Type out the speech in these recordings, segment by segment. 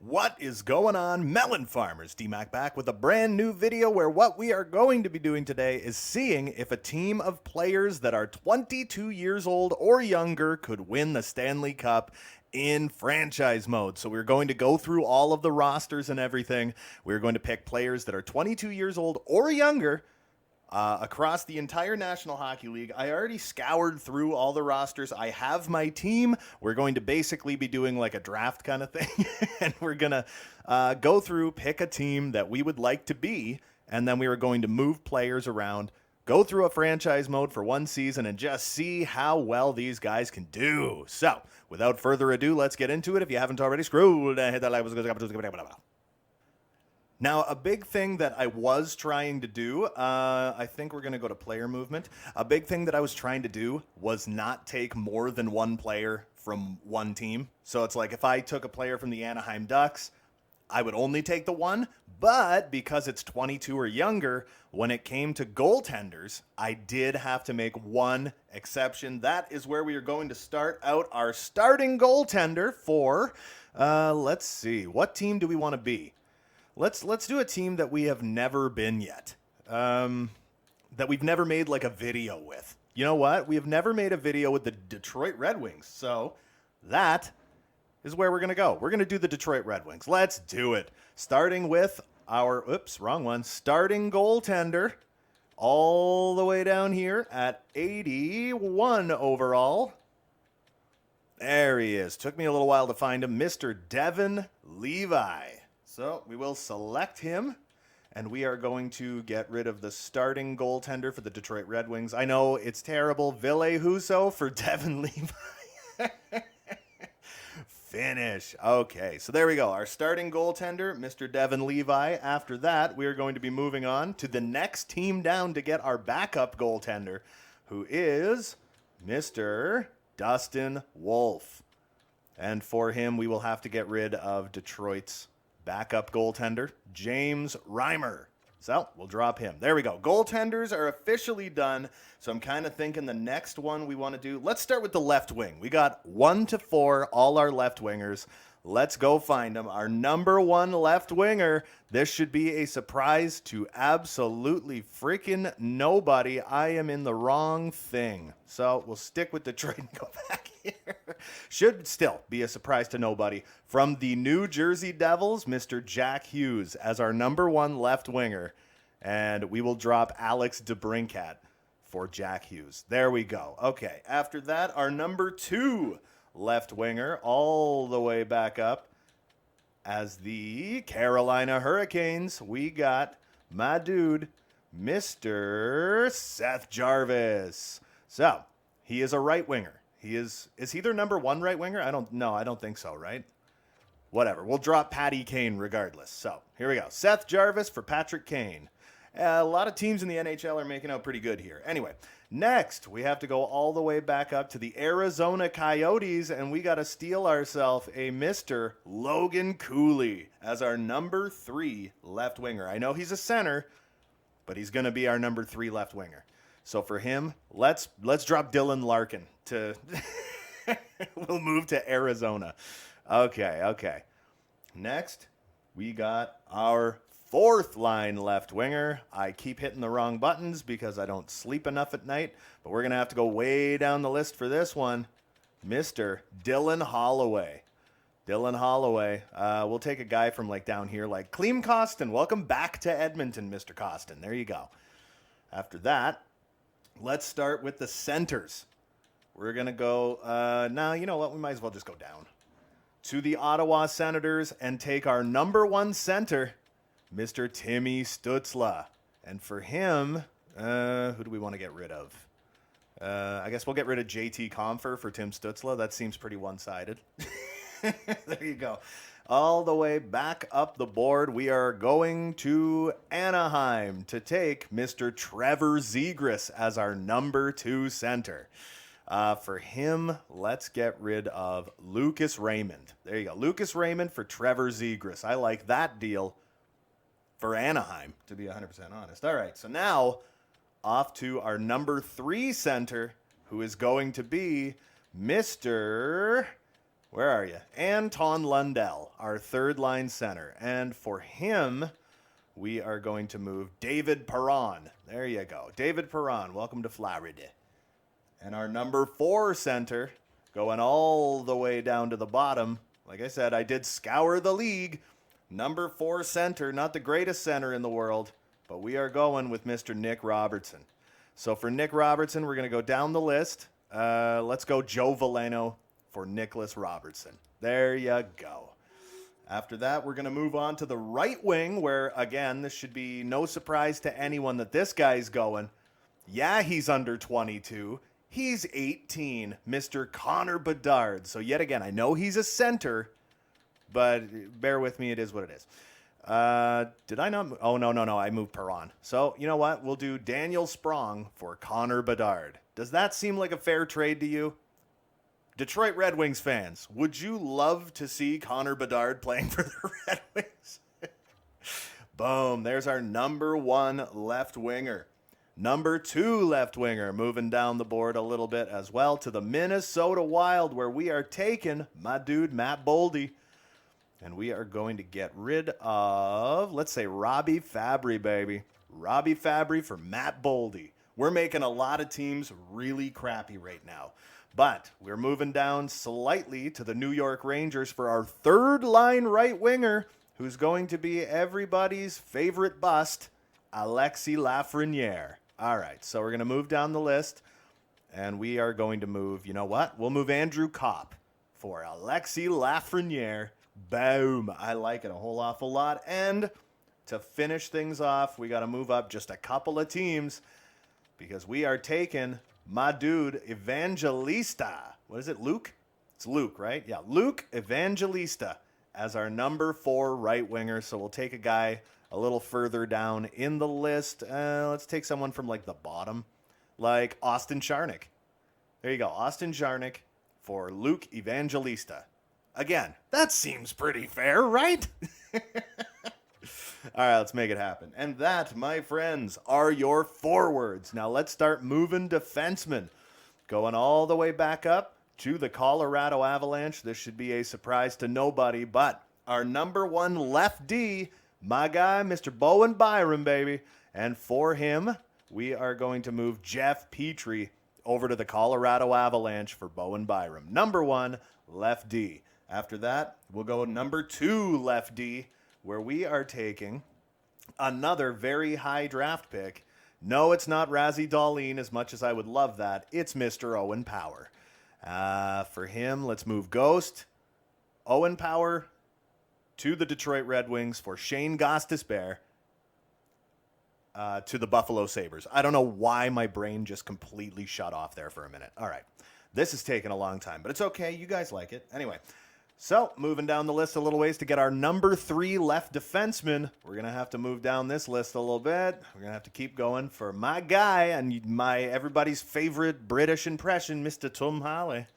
What is going on, melon farmers? D-Mac back with a brand new video where what we are going to be doing today is seeing if a team of players that are 22 years old or younger could win the Stanley Cup in franchise mode. So we're going to go through all of the rosters and everything. We're going to pick players that are 22 years old or younger across the entire National Hockey League. I already scoured through all the rosters. I have my team. We're going to basically be doing like a draft kind of thing. And we're going to go through, pick a team that we would like to be, and then we are going to move players around, go through a franchise mode for one season, and just see how well these guys can do. So, without further ado, let's get into it. If you haven't already, scroll down, hit that like button. Now, a big thing that I was trying to do, I think we're going to go to player movement. A big thing that I was trying to do was not take more than one player from one team. So it's like if I took a player from the Anaheim Ducks, I would only take the one. But because it's 22 or younger, when it came to goaltenders, I did have to make one exception. That is where we are going to start out our starting goaltender for, let's see, what team do we want to be? Let's do a team that we have never been yet, that we've never made like a video with. You know what? We have never made a video with the Detroit Red Wings, so that is where we're going to go. We're going to do the Detroit Red Wings. Let's do it. Starting with our, starting goaltender all the way down here at 81 overall. There he is. Took me a little while to find him, Mr. Devin Levi. So we will select him, and we are going to get rid of the starting goaltender for the Detroit Red Wings. I know it's terrible. Ville Husso for Devin Levi. Finish. Okay, so there we go. Our starting goaltender, Mr. Devin Levi. After that, we are going to be moving on to the next team down to get our backup goaltender, who is Mr. Dustin Wolf. And for him, we will have to get rid of Detroit's backup goaltender, James Reimer. So we'll drop him. There we go. Goaltenders are officially done. So I'm kind of thinking the next one we want to do, let's start with the left wing. We got 1 to 4, all our left wingers. Let's go find them. Our number one left winger. This should be a surprise to absolutely freaking nobody. I am in the wrong thing. So we'll stick with Detroit and go back here. Should still be a surprise to nobody. From the New Jersey Devils, Mr. Jack Hughes as our number one left winger. And we will drop Alex DeBrincat for Jack Hughes. There we go. Okay, after that, our number two left winger all the way back up as the Carolina Hurricanes. We got my dude, Mr. Seth Jarvis. So, he is a right winger. Is he their number one right winger? I don't think so, right? Whatever. We'll drop Patty Kane regardless. So, here we go. Seth Jarvis for Patrick Kane. A lot of teams in the NHL are making out pretty good here. Anyway, next, we have to go all the way back up to the Arizona Coyotes, and we got to steal ourselves a Mr. Logan Cooley as our number 3 left winger. I know he's a center, but he's going to be our number 3 left winger. So for him, let's drop Dylan Larkin to we'll move to Arizona. Okay. Next, we got our 4th line left winger. I keep hitting the wrong buttons because I don't sleep enough at night, but we're going to have to go way down the list for this one. Mr. Dylan Holloway. We'll take a guy from like down here like Clem Costin. Welcome back to Edmonton, Mr. Costin. There you go. After that, let's start with the centers. We're going to go, now you know what? We might as well just go down to the Ottawa Senators and take our number 1 center, Mr. Timmy Stützle. And for him, who do we want to get rid of? I guess we'll get rid of JT Compher for Tim Stützle. That seems pretty one-sided. There you go. All the way back up the board, we are going to Anaheim to take Mr. Trevor Zegras as our number 2 center. For him, let's get rid of Lucas Raymond. There you go. Lucas Raymond for Trevor Zegras. I like that deal for Anaheim, to be 100% honest. All right, so now off to our number 3 center, who is going to be Mr. Where are you? Anton Lundell, our third line center. And for him, we are going to move David Perron. There you go. David Perron, welcome to Florida. And our number 4 center, going all the way down to the bottom. Like I said, I did scour the league. Number 4 center, not the greatest center in the world, but we are going with Mr. Nick Robertson. So for Nick Robertson, we're going to go down the list. Let's go Joe Veleno for Nicholas Robertson. There you go. After that, we're going to move on to the right wing, where, again, this should be no surprise to anyone that this guy's going. Yeah, he's under 22. He's 18, Mr. Connor Bedard. So yet again, I know he's a center, but bear with me, it is what it is. Did I not? Oh, no, I moved Perron. So, you know what? We'll do Daniel Sprong for Connor Bedard. Does that seem like a fair trade to you? Detroit Red Wings fans, would you love to see Connor Bedard playing for the Red Wings? Boom, there's our number 1 left winger. Number 2 left winger, moving down the board a little bit as well to the Minnesota Wild, where we are taking my dude Matt Boldy. And we are going to get rid of, let's say, Robbie Fabry, baby. Robbie Fabry for Matt Boldy. We're making a lot of teams really crappy right now. But we're moving down slightly to the New York Rangers for our third line right winger, who's going to be everybody's favorite bust, Alexis Lafreniere. All right, so we're going to move down the list, and we are going to move, you know what? We'll move Andrew Kopp for Alexis Lafreniere. Boom. I like it a whole awful lot. And to finish things off, we got to move up just a couple of teams because we are taking my dude Evangelista. What is it, Luke? It's Luke, right? Yeah, Luke Evangelista as our number 4 right winger. So we'll take a guy a little further down in the list. Let's take someone from like the bottom, like Austin Charnick. There you go, Austin Charnick for Luke Evangelista. Again, that seems pretty fair, right? All right, let's make it happen. And that, my friends, are your forwards. Now let's start moving defensemen. Going all the way back up to the Colorado Avalanche. This should be a surprise to nobody, but our number 1 left D, my guy, Mr. Bowen Byram, baby. And for him, we are going to move Jeff Petrie over to the Colorado Avalanche for Bowen Byram. Number 1 left D. After that, we'll go number 2 left D, where we are taking another very high draft pick. No, it's not Razzie Dahlin, as much as I would love that. It's Mr. Owen Power. For him, let's move Ghost, Owen Power to the Detroit Red Wings for Shane Gostisbehere to the Buffalo Sabres. I don't know why my brain just completely shut off there for a minute. All right. This is taking a long time, but it's okay. You guys like it. Anyway. So, moving down the list a little ways to get our number 3 left defenseman. We're going to have to move down this list a little bit. We're going to have to keep going for my guy and my everybody's favorite British impression, Mr. Tom Halley.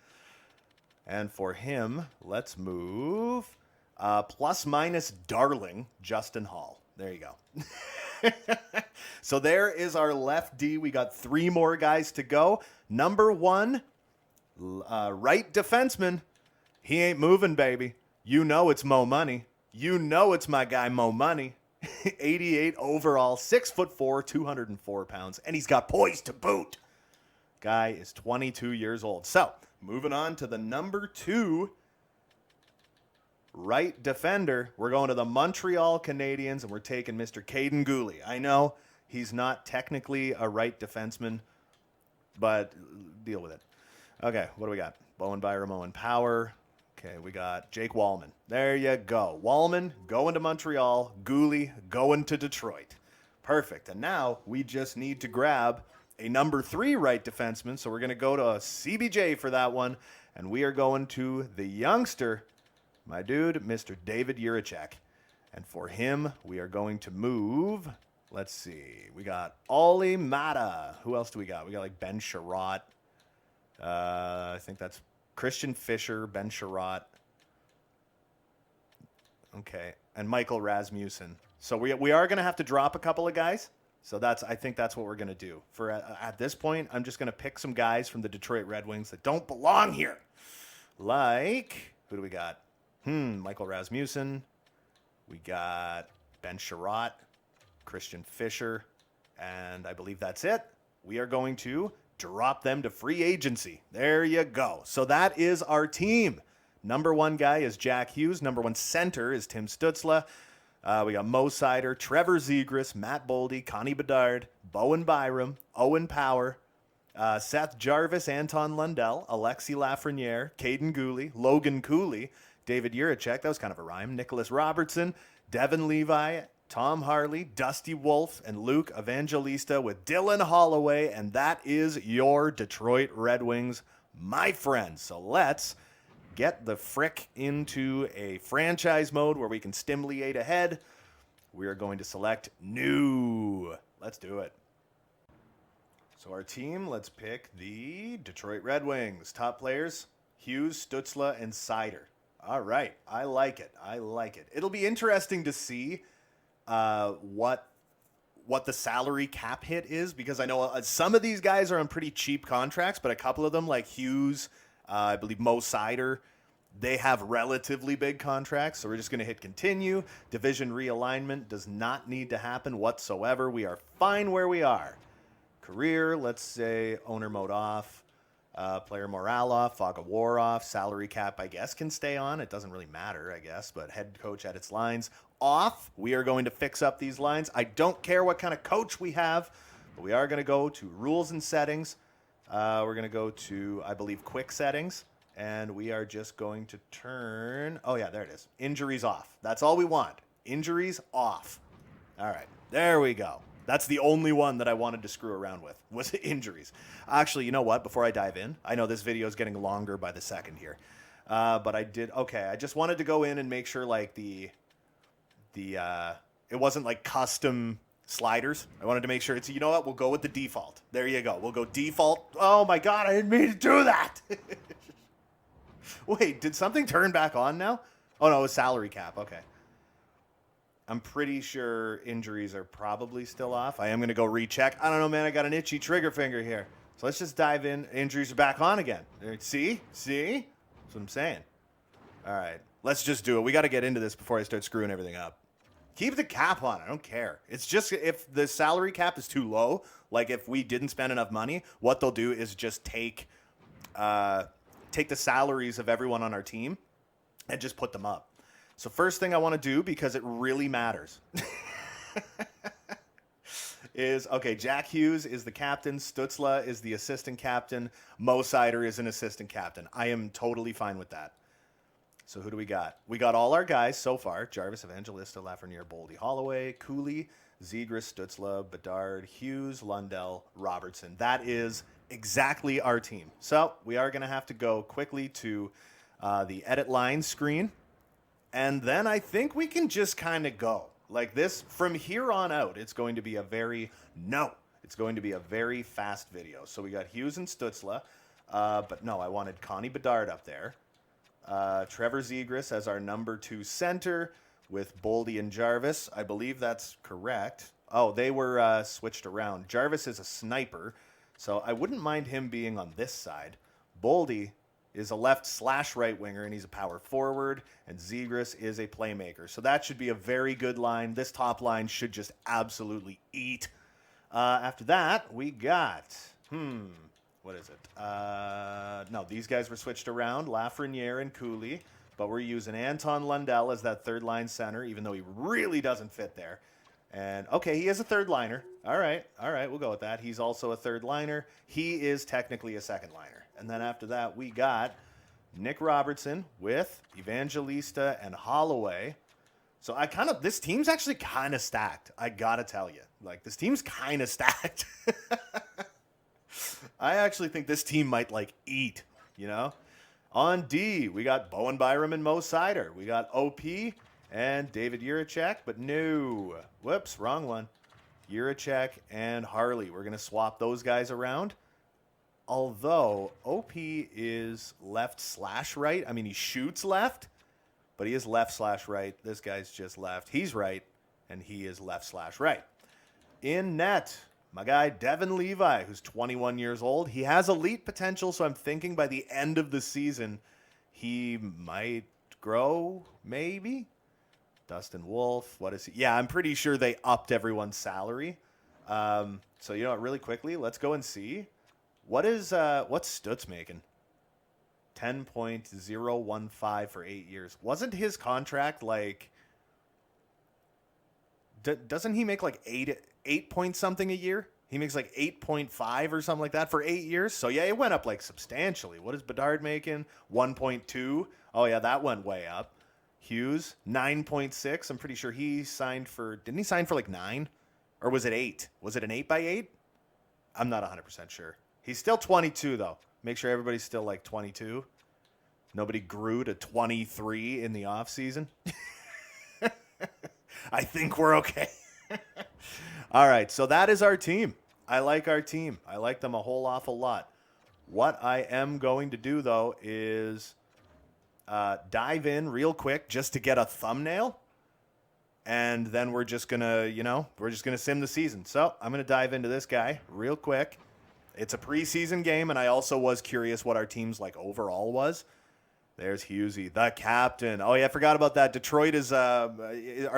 And for him, let's move plus minus darling Justin Hall. There you go. So there is our left D. We got 3 more guys to go. Number 1, right defenseman. He ain't moving, baby. You know it's Mo Money. You know it's my guy Mo Money. 88 overall, 6'4", 204 pounds, and he's got poise to boot. Guy is 22 years old. So, moving on to the number 2 right defender. We're going to the Montreal Canadiens, and we're taking Mr. Caden Gooley. I know he's not technically a right defenseman, but deal with it. Okay, what do we got? Bowen Byram, Owen Power. Okay, we got Jake Wallman. There you go. Wallman going to Montreal. Gooley going to Detroit. Perfect. And now we just need to grab a number 3 right defenseman. So we're going to go to CBJ for that one. And we are going to the youngster, my dude, Mr. David Jiricek. And for him, we are going to move. Let's see. We got Ollie Mata. Who else do we got? We got like Ben Sherratt. I think that's Christian Fisher, Ben Sherratt. Okay, and Michael Rasmussen. So we are going to have to drop a couple of guys. So I think that's what we're going to do. For at this point, I'm just going to pick some guys from the Detroit Red Wings that don't belong here. Like, Who do we got? Michael Rasmussen. We got Ben Sherratt, Christian Fisher, and I believe that's it. We are going to drop them to free agency. There you go. So that is our team. Number 1 guy is Jack Hughes. Number 1 center is Tim Stützle. We got Mo Seider, Trevor Zegras, Matt Boldy, Connie Bedard, Bowen Byram, Owen Power, Seth Jarvis, Anton Lundell, Alexi Lafreniere, Caden Gooley, Logan Cooley, David Juracek, that was kind of a rhyme, Nicholas Robertson, Devin Levi, Tom Harley, Dusty Wolf, and Luke Evangelista with Dylan Holloway, and that is your Detroit Red Wings, my friends. So let's get the frick into a franchise mode where we can stimulate ahead. We are going to select new. Let's do it. So our team, let's pick the Detroit Red Wings. Top players, Hughes, Stützle, and Seider. All right. I like it. I like it. It'll be interesting to see what the salary cap hit is, because I know some of these guys are on pretty cheap contracts, but a couple of them, like Hughes, I believe Mo Seider, they have relatively big contracts. So we're just going to hit continue. Division realignment does not need to happen whatsoever. We are fine where we are. Career, let's say owner mode off. Player morale off, fog of war off, salary cap, I guess, can stay on. It doesn't really matter, I guess, but head coach at its lines off. We are going to fix up these lines. I don't care what kind of coach we have, but we are going to go to rules and settings. We're going to go to, I believe, quick settings, and we are just going to turn, oh yeah, there it is. Injuries off. That's all we want. Injuries off. All right, there we go. That's the only one that I wanted to screw around with, was injuries. Actually, you know what? Before I dive in, I know this video is getting longer by the second here. But I just wanted to go in and make sure like it wasn't like custom sliders. I wanted to make sure you know what? We'll go with the default. There you go. We'll go default. Oh my God, I didn't mean to do that. Wait, did something turn back on now? Oh no, it was salary cap. Okay. I'm pretty sure injuries are probably still off. I am going to go recheck. I don't know, man. I got an itchy trigger finger here. So let's just dive in. Injuries are back on again. See? That's what I'm saying. All right. Let's just do it. We got to get into this before I start screwing everything up. Keep the cap on. I don't care. It's just if the salary cap is too low, like if we didn't spend enough money, what they'll do is just take the salaries of everyone on our team and just put them up. So first thing I want to do, because it really matters, is, okay, Jack Hughes is the captain, Stützle is the assistant captain, Mo Seider is an assistant captain. I am totally fine with that. So who do we got? We got all our guys so far: Jarvis, Evangelista, Lafreniere, Boldy, Holloway, Cooley, Zegras, Stützle, Bedard, Hughes, Lundell, Robertson. That is exactly our team. So we are going to have to go quickly to the edit line screen. And then I think we can just kind of go like this from here on out. It's going to be a very fast video. So we got Hughes and Stützle, but no, I wanted Connie Bedard up there. Trevor Zegras as our number 2 center with Boldy and Jarvis. I believe that's correct. Oh, they were switched around. Jarvis is a sniper, so I wouldn't mind him being on this side. Boldy is a left/right winger, and he's a power forward, and Zegras is a playmaker. So that should be a very good line. This top line should just absolutely eat. After that, we got, what is it? No, these guys were switched around, Lafreniere and Cooley, but we're using Anton Lundell as that third-line center, even though he really doesn't fit there. And, okay, he is a third-liner. All right, we'll go with that. He's also a third-liner. He is technically a second-liner. And then after that, we got Nick Robertson with Evangelista and Holloway. So this team's actually kind of stacked. I got to tell you. Like, this team's kind of stacked. I actually think this team might, like, eat, you know? On D, we got Bowen Byram and Mo Seider. We got OP and David Juracek, but no. Whoops, wrong one. Juracek and Harley. We're going to swap those guys around. Although OP is left/right. I mean, he shoots left, but he is left/right. This guy's just left. He's right, and he is left/right. In net, my guy Devin Levi, who's 21 years old. He has elite potential, so I'm thinking by the end of the season, He might grow, maybe. Dustin Wolf, what is he? Yeah, I'm pretty sure they upped everyone's salary. So you know what? Really quickly, let's go and see what's Stutz making. 10.015 for 8 years. Wasn't his contract like? Doesn't he make like eight point something a year? He makes like 8.5 or something like that for 8 years. So yeah, it went up like substantially. What is Bedard making? 1.2. Oh yeah, that went way up. Hughes 9.6. I'm pretty sure he signed for. Didn't he sign for like 9, or was it 8? Was it an 8x8? I'm not 100% sure. He's still 22 though. Make sure everybody's still like 22. Nobody grew to 23 in the off season. I think we're okay. All right, so that is our team. I like our team. I like them a whole awful lot. What I am going to do, though, is dive in real quick just to get a thumbnail. And then we're just going to, we're just going to sim the season. So I'm going to dive into this guy real quick. It's a preseason game, and I also was curious what our team's like overall was. There's Hughesy, the captain. Oh, yeah, I forgot about that. Detroit is, are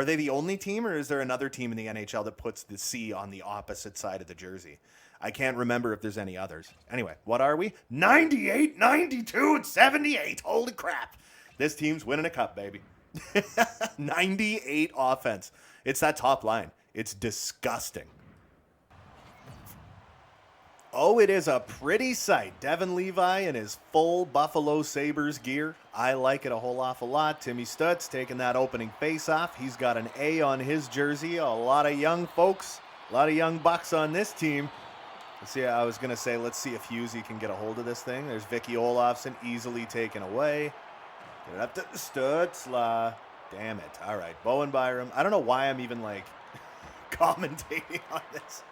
they the only team, or is there another team in the NHL that puts the C on the opposite side of the jersey? I can't remember if there's any others. Anyway, what are we? 98, 92, and 78. Holy crap. This team's winning a cup, baby. 98 offense. It's that top line. It's disgusting. Oh, it is a pretty sight. Devin Levi in his full Buffalo Sabres gear. I like it a whole awful lot. Timmy Stutz taking that opening face-off. He's got an A on his jersey. A lot of young folks, a lot of young bucks on this team. Let's see, I was going to say, let's see if Hughesy can get a hold of this thing. There's Vicky Olofsson easily taken away. Get it up to Stutzla. Damn it. All right, Bowen Byram. I don't know why I'm even, like, commentating on this.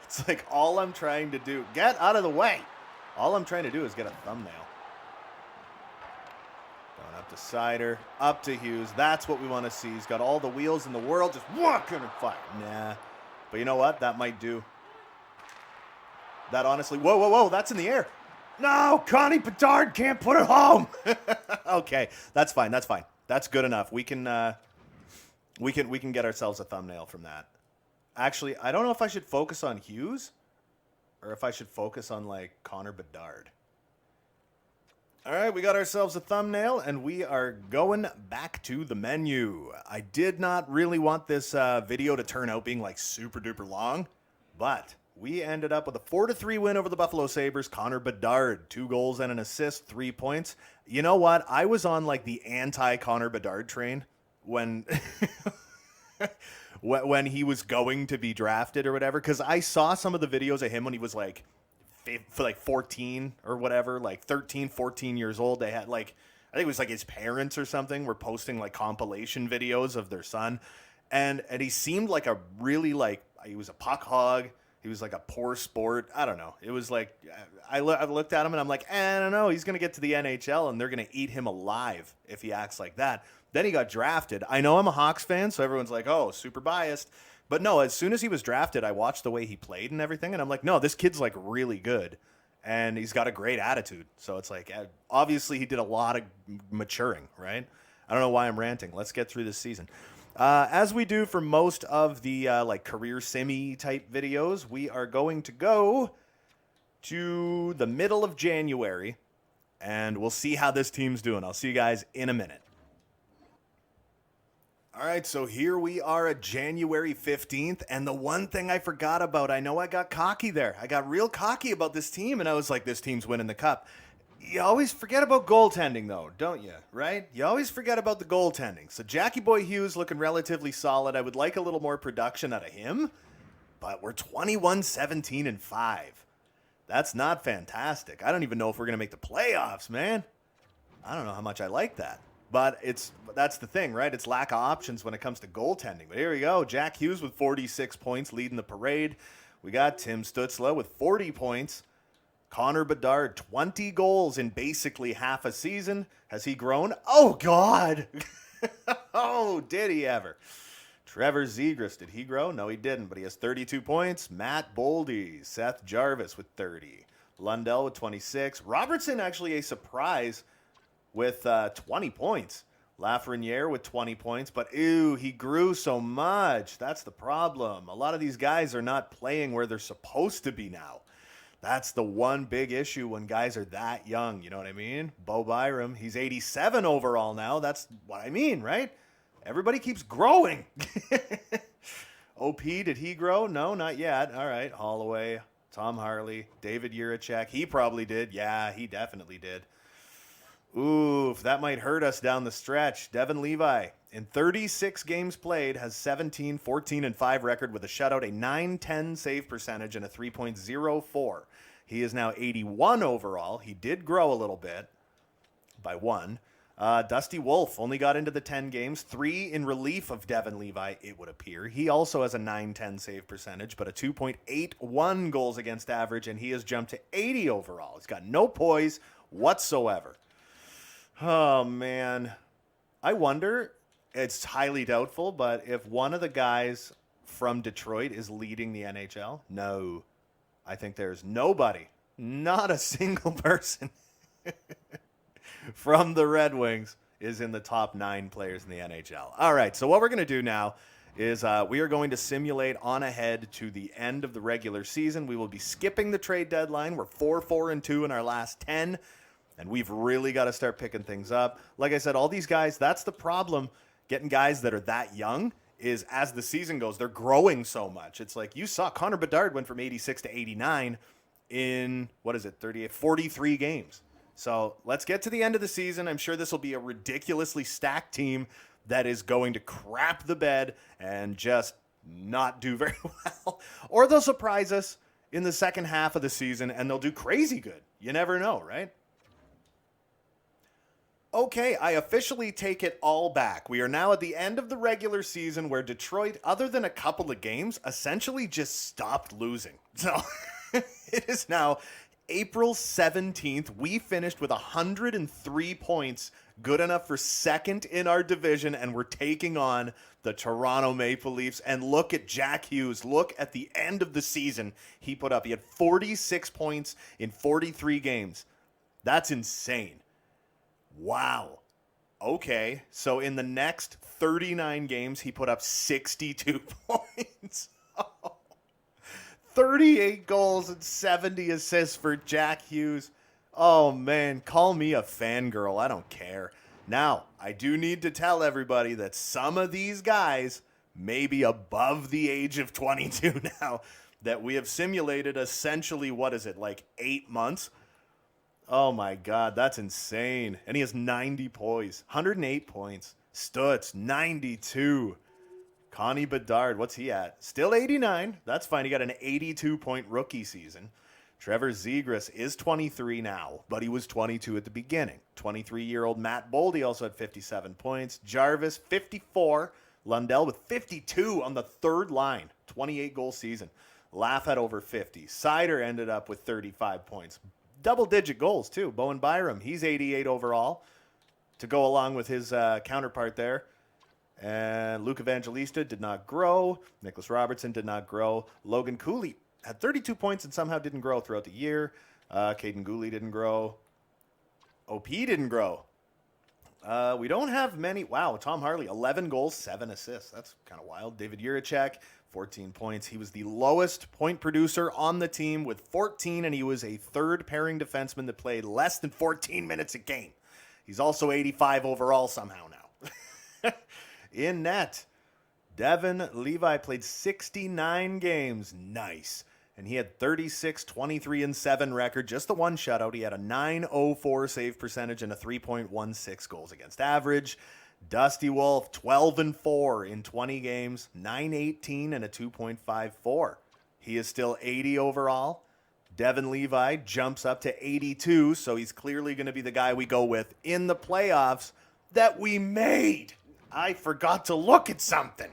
It's like all I'm trying to do. Get out of the way. All I'm trying to do is get a thumbnail. Going up to Sider, up to Hughes. That's what we want to see. He's got all the wheels in the world. Just walking and fire. Nah. But you know what? That might do. That honestly. Whoa, whoa, whoa. That's in the air. No, Connie Bedard can't put it home. Okay, that's fine. That's fine. That's good enough. We can get ourselves a thumbnail from that. Actually, I don't know if I should focus on Hughes or if I should focus on, like, Connor Bedard. All right, we got ourselves a thumbnail, and we are going back to the menu. I did not really want this video to turn out being, like, super-duper long, but we ended up with a 4-3 win over the Buffalo Sabres. Connor Bedard, 2 goals and an assist, 3 points. You know what? I was on, like, the anti-Connor Bedard train when... when he was going to be drafted or whatever, because I saw some of the videos of him when he was like 14 or whatever, like 13, 14 years old. They had like, I think it was like his parents or something were posting like compilation videos of their son. And he seemed like a really like, he was a puck hog. He was like a poor sport. I don't know. It was like, I looked at him and I'm like, I don't know. He's going to get to the NHL and they're going to eat him alive if he acts like that. Then he got drafted. I know I'm a Hawks fan, so everyone's like, oh, super biased. But no, as soon as he was drafted, I watched the way he played and everything, and I'm like, no, this kid's like really good, and he's got a great attitude. So it's like, obviously he did a lot of maturing, right? I don't know why I'm ranting. Let's get through this season. As we do for most of the like career simi type videos, we are going to go to the middle of January, and we'll see how this team's doing. I'll see you guys in a minute. All right, so here we are at January 15th, and the one thing I forgot about, I know I got cocky there. I got real cocky about this team, and I was like, this team's winning the cup. You always forget about goaltending, though, don't you, right? You always forget about the goaltending. So Jackie Boy Hughes looking relatively solid. I would like a little more production out of him, but we're 21-17-5. That's not fantastic. I don't even know if we're going to make the playoffs, man. I don't know how much I like that. But that's the thing, right? It's lack of options when it comes to goaltending. But here we go. Jack Hughes with 46 points leading the parade. We got Tim Stützle with 40 points. Connor Bedard, 20 goals in basically half a season. Has he grown? Oh, God. Oh, did he ever? Trevor Zegras, did he grow? No, he didn't, but he has 32 points. Matt Boldy, Seth Jarvis with 30. Lundell with 26. Robertson, actually a surprise with 20 points. Lafreniere with 20 points, but ew, he grew so much. That's the problem. A lot of these guys are not playing where they're supposed to be now. That's the one big issue when guys are that young. You know what I mean? Bo Byram, he's 87 overall now. That's what I mean, right? Everybody keeps growing. OP, did he grow? No, not yet. All right, Holloway, Tom Harley, David Jiricek. He probably did. Yeah, he definitely did. Oof, that might hurt us down the stretch. Devin Levi, in 36 games played, has 17, 14, and 5 record with a shutout, a 9.10 save percentage, and a 3.04. He is now 81 overall. He did grow a little bit by 1. Dusty Wolf only got into the 10 games, 3 in relief of Devin Levi, it would appear. He also has a 9.10 save percentage, but a 2.81 goals against average, and he has jumped to 80 overall. He's got no poise whatsoever. Oh, man. I wonder, it's highly doubtful, but if one of the guys from Detroit is leading the NHL, no. I think there's nobody, not a single person from the Red Wings is in the top 9 players in the NHL. All right, so what we're going to do now is we are going to simulate on ahead to the end of the regular season. We will be skipping the trade deadline. We're 4-4-2 in our last 10. And we've really got to start picking things up. Like I said, all these guys, that's the problem. Getting guys that are that young is as the season goes, they're growing so much. It's like you saw Connor Bedard went from 86 to 89 in, 43 games. So let's get to the end of the season. I'm sure this will be a ridiculously stacked team that is going to crap the bed and just not do very well. Or they'll surprise us in the second half of the season and they'll do crazy good. You never know, right? Okay, I officially take it all back. We are now at the end of the regular season where Detroit, other than a couple of games, essentially just stopped losing. So it is now April 17th. We finished with 103 points, good enough for second in our division, and we're taking on the Toronto Maple Leafs. And look at Jack Hughes. Look at the end of the season he put up. He had 46 points in 43 games. That's insane. Wow. Okay. So in the next 39 games, he put up 62 points. 38 goals and 70 assists for Jack Hughes. Oh, man. Call me a fangirl. I don't care. Now, I do need to tell everybody that some of these guys may be above the age of 22 now, that we have simulated essentially, 8 months? Oh, my God, that's insane. And he has 90 poise, 108 points. Stutz, 92. Connie Bedard, what's he at? Still 89. That's fine. He got an 82-point rookie season. Trevor Zegras is 23 now, but he was 22 at the beginning. 23-year-old Matt Boldy also had 57 points. Jarvis, 54. Lundell with 52 on the third line. 28-goal season. Laugh had over 50. Sider ended up with 35 points. Double-digit goals, too. Bowen Byram, he's 88 overall to go along with his counterpart there. And Luke Evangelista did not grow. Nicholas Robertson did not grow. Logan Cooley had 32 points and somehow didn't grow throughout the year. Caden Gooley didn't grow. OP didn't grow. We don't have many. Wow, Tom Harley, 11 goals, 7 assists. That's kind of wild. David Jiricek, 14 points. He was the lowest point producer on the team with 14, and he was a third-pairing defenseman that played less than 14 minutes a game. He's also 85 overall somehow now. In net, Devin Levi played 69 games. Nice. And he had 36, 23, and 7 record. Just the one shutout. He had a 9.04 save percentage and a 3.16 goals against average. Dusty Wolf, 12-4 in 20 games, 9.18 and a 2.54. He is still 80 overall. Devin Levi jumps up to 82, so he's clearly going to be the guy we go with in the playoffs that we made. I forgot to look at something.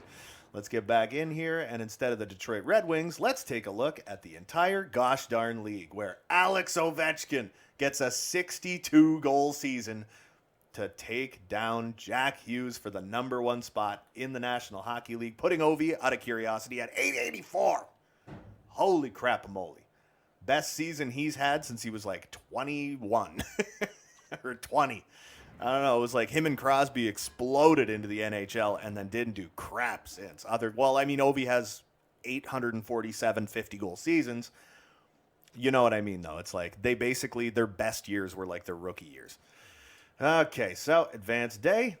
Let's get back in here, and instead of the Detroit Red Wings, let's take a look at the entire gosh darn league, where Alex Ovechkin gets a 62-goal season to take down Jack Hughes for the number 1 spot in the National Hockey League, putting Ovi, out of curiosity, at 884. Holy crap-a-moly. Best season he's had since he was like 21 or 20. I don't know. It was like him and Crosby exploded into the NHL and then didn't do crap since. Ovi has 847 50-goal seasons. You know what I mean, though. It's like they basically, their best years were like their rookie years. Okay, so advanced day.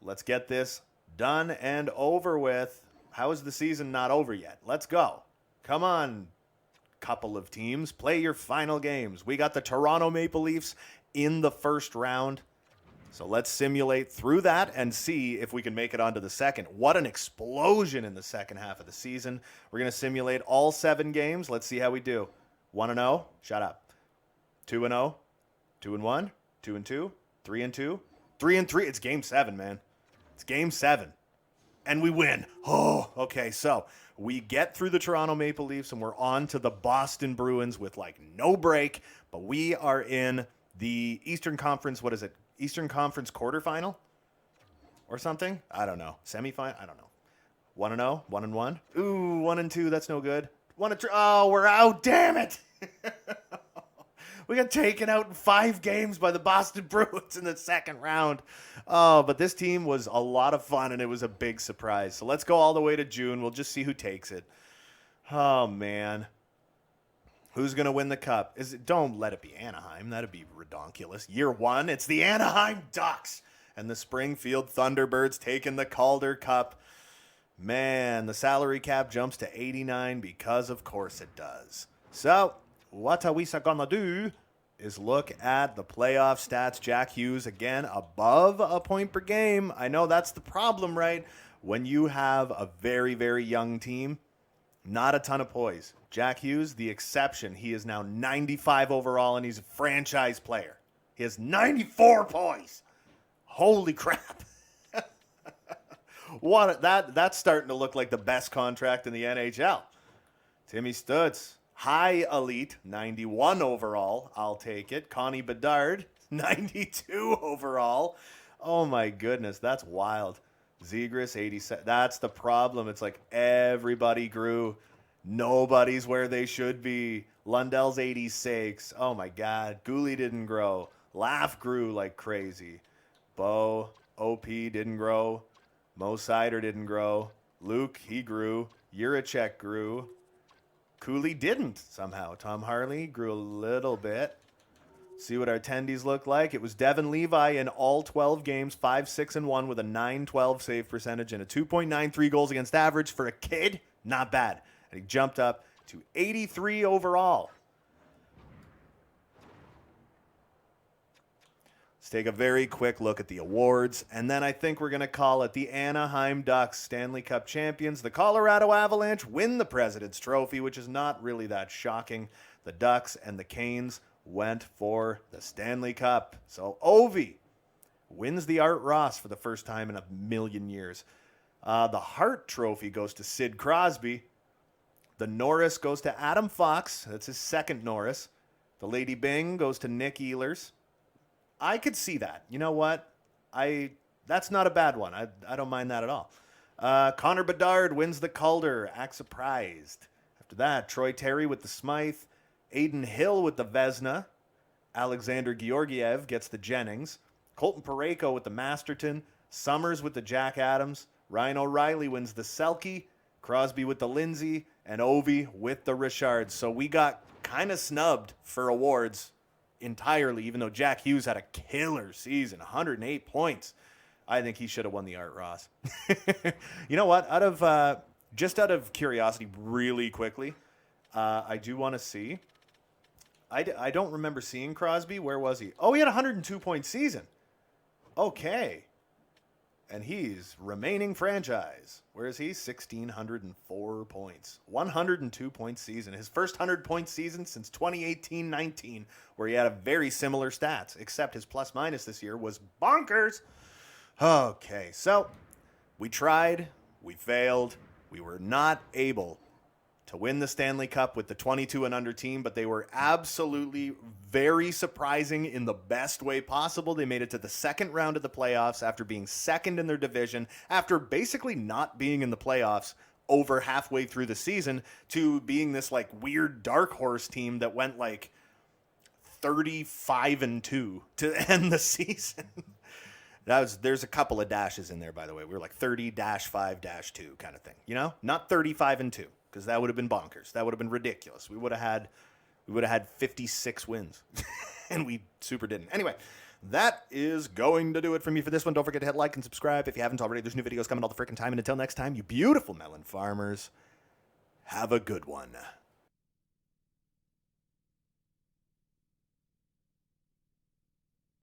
Let's get this done and over with. How is the season not over yet? Let's go. Come on, couple of teams. Play your final games. We got the Toronto Maple Leafs in the first round. So let's simulate through that and see if we can make it onto the second. What an explosion in the second half of the season. We're going to simulate all 7 games. Let's see how we do. 1-0. Shut up. 2-0. 2-1. 2-2. 3-2. 3-3. It's game 7, man. It's game 7. And we win. Oh, okay. So we get through the Toronto Maple Leafs and we're on to the Boston Bruins with like no break. But we are in the Eastern Conference. What is it? Eastern Conference quarterfinal or something? I don't know. Semifinal? I don't know. 1-0, 1-1. Ooh, 1-2. That's no good. 1-3. Oh, we're out. Damn it. We got taken out in 5 games by the Boston Bruins in the second round. Oh, but this team was a lot of fun and it was a big surprise. So let's go all the way to June. We'll just see who takes it. Oh, man. Who's going to win the cup? Don't let it be Anaheim. That'd be redonkulous. Year 1, it's the Anaheim Ducks and the Springfield Thunderbirds taking the Calder Cup. Man, the salary cap jumps to 89 because of course it does. So, what are we gonna do is look at the playoff stats. Jack Hughes, again, above a point per game. I know that's the problem, right? When you have a very, very young team, not a ton of poise. Jack Hughes, the exception. He is now 95 overall, and he's a franchise player. He has 94 poise. Holy crap. That's starting to look like the best contract in the NHL. Timmy Stutz, high elite, 91 overall. I'll take it. Connie Bedard, 92 overall. Oh, my goodness. That's wild. Zegras, 87. That's the problem. It's like everybody grew. Nobody's where they should be. Lundell's 86. Oh, my God. Gooley didn't grow. Laugh grew like crazy. Bo, OP didn't grow. Mo Sider didn't grow. Luke, he grew. Juracek grew. Cooley didn't somehow. Tom Harley grew a little bit. See what our attendees look like. It was Devin Levi in all 12 games, 5-6-1 with a 912 save percentage and a 2.93 goals against average for a kid. Not bad. And he jumped up to 83 overall. Let's take a very quick look at the awards, and then I think we're going to call it the Anaheim Ducks Stanley Cup champions. The Colorado Avalanche win the President's Trophy, which is not really that shocking. The Ducks and the Canes went for the Stanley Cup. So Ovi wins the Art Ross for the first time in a million years. The Hart Trophy goes to Sid Crosby. The Norris goes to Adam Fox. That's his second Norris. The Lady Byng goes to Nick Ehlers. I could see that. You know what? That's not a bad one. I don't mind that at all. Connor Bedard wins the Calder. Act surprised. After that, Troy Terry with the Smythe. Aiden Hill with the Vezina. Alexander Georgiev gets the Jennings. Colton Parayko with the Masterton. Summers with the Jack Adams. Ryan O'Reilly wins the Selke. Crosby with the Lindsay. And Ovi with the Richards. So we got kind of snubbed for awards entirely, even though Jack Hughes had a killer season, 108 points. I think he should have won the Art Ross. You know what? Out of curiosity, really quickly, I do want to see. I don't remember seeing Crosby. Where was he? Oh, he had a 102-point season. Okay. And he's remaining franchise. Where is he? 1,604 points. 102-point season. His first 100-point season since 2018-19, where he had a very similar stats, except his plus-minus this year was bonkers. Okay, so we tried. We failed. We were not able to win the Stanley Cup with the 22 and under team, but they were absolutely very surprising in the best way possible. They made it to the second round of the playoffs after being second in their division, after basically not being in the playoffs over halfway through the season, to being this like weird dark horse team that went like 35-2 to end the season. There's a couple of dashes in there, by the way. We were like 30-5-2 kind of thing, you know? Not 35-2, because that would have been bonkers. That would have been ridiculous. We would have had 56 wins, and we super didn't. Anyway, that is going to do it for me for this one. Don't forget to hit like and subscribe if you haven't already. There's new videos coming all the freaking time. And until next time, you beautiful melon farmers, have a good one.